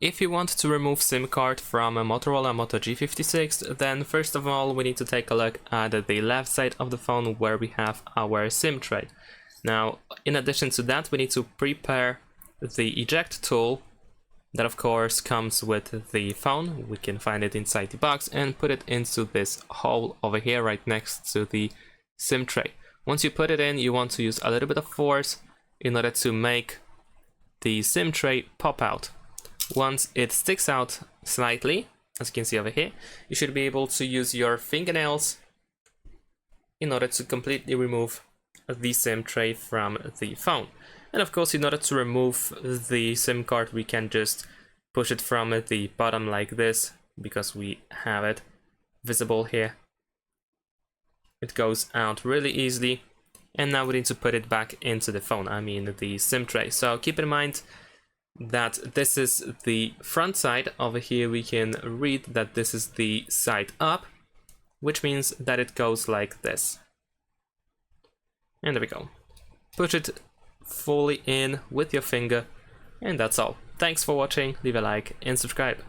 If you want to remove SIM card from a Motorola Moto G56, then first of all we need to take a look at the left side of the phone where we have our SIM tray. Now, in addition to that, we need to prepare the eject tool that of course comes with the phone. We can find it inside the box and put it into this hole over here right next to the SIM tray. Once you put it in, you want to use a little bit of force in order to make the SIM tray pop out. Once it sticks out slightly, as you can see over here, you should be able to use your fingernails in order to completely remove the SIM tray from the phone. And of course, in order to remove the SIM card, we can just push it from the bottom like this, because we have it visible here. It goes out really easily. And now we need to put it back into the phone, I mean the SIM tray. So keep in mind that this is the front side. Over here we can read that this is the side up, which means that it goes like this. And there we go. Push it fully in with your finger, and that's all. Thanks for watching, leave a like and subscribe.